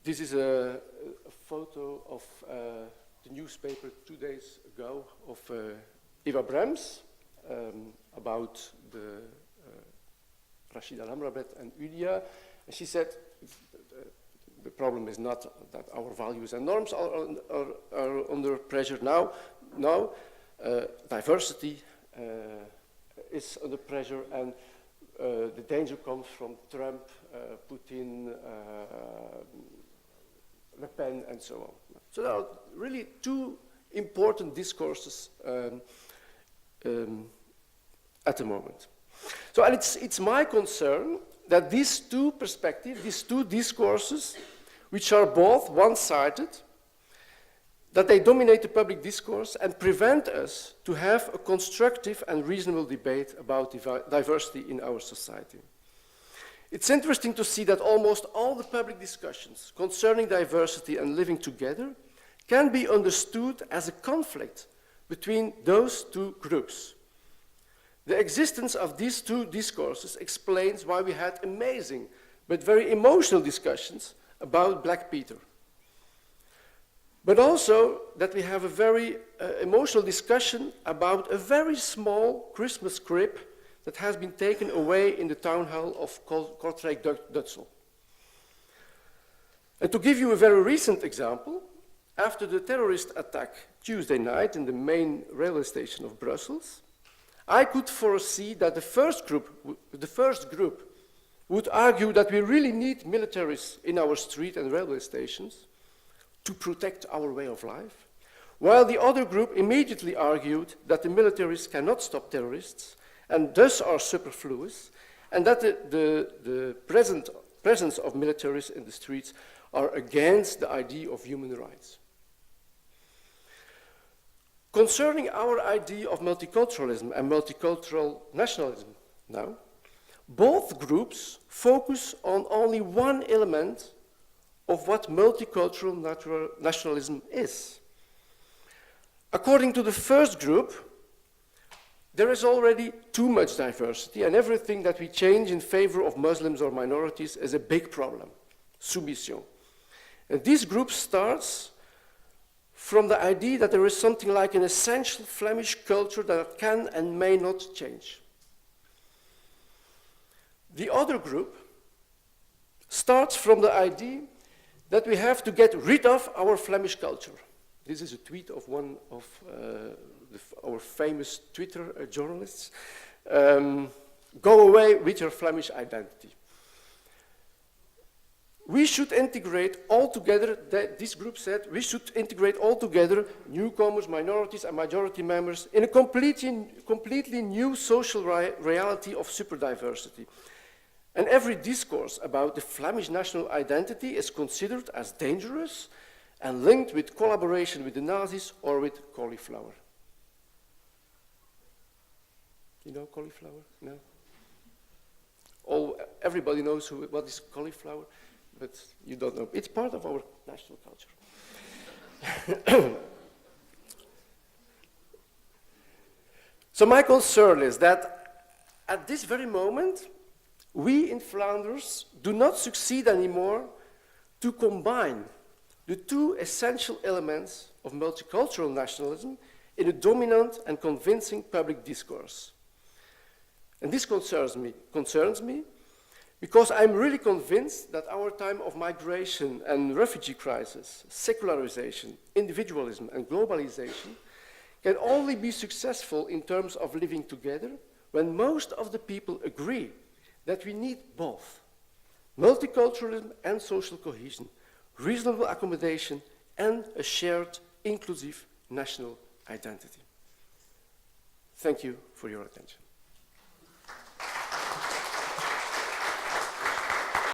This is a photo of the newspaper 2 days ago of Eva Brems about the Rashida Lamrabet and Udia. And she said, the problem is not that our values and norms are under pressure now. No, diversity is under pressure, and the danger comes from Trump, Putin, Le Pen, and so on. So there are really two important discourses at the moment. So, and it's my concern that these two perspectives, these two discourses, which are both one-sided, that they dominate the public discourse and prevent us to have a constructive and reasonable debate about diversity in our society. It's interesting to see that almost all the public discussions concerning diversity and living together can be understood as a conflict between those two groups. The existence of these two discourses explains why we had amazing but very emotional discussions about Black Peter. But also that we have a very emotional discussion about a very small Christmas crib that has been taken away in the town hall of Kortrijk-Dutsel. And to give you a very recent example, after the terrorist attack Tuesday night in the main railway station of Brussels, I could foresee that the first group would argue that we really need militaries in our street and railway stations to protect our way of life, while the other group immediately argued that the militaries cannot stop terrorists and thus are superfluous, and that the presence of militaries in the streets are against the idea of human rights. Concerning our idea of multiculturalism and multicultural nationalism now, both groups focus on only one element of what multicultural nationalism is. According to the first group, there is already too much diversity, and everything that we change in favor of Muslims or minorities is a big problem, soumission. And this group starts from the idea that there is something like an essential Flemish culture that can and may not change. The other group starts from the idea that we have to get rid of our Flemish culture. This is a tweet of one of our famous Twitter journalists. Go away with your Flemish identity. We should integrate all together, this group said, we should integrate all together newcomers, minorities, and majority members in a completely new social reality of superdiversity. And every discourse about the Flemish national identity is considered as dangerous and linked with collaboration with the Nazis or with cauliflower. You know cauliflower? No? Everybody knows what is cauliflower, but you don't know. It's part of our national culture. So my concern is that at this very moment, we in Flanders do not succeed anymore to combine the two essential elements of multicultural nationalism in a dominant and convincing public discourse. And this concerns me because I'm really convinced that our time of migration and refugee crisis, secularization, individualism, and globalization can only be successful in terms of living together when most of the people agree that we need both multiculturalism and social cohesion, reasonable accommodation, and a shared, inclusive national identity. Thank you for your attention.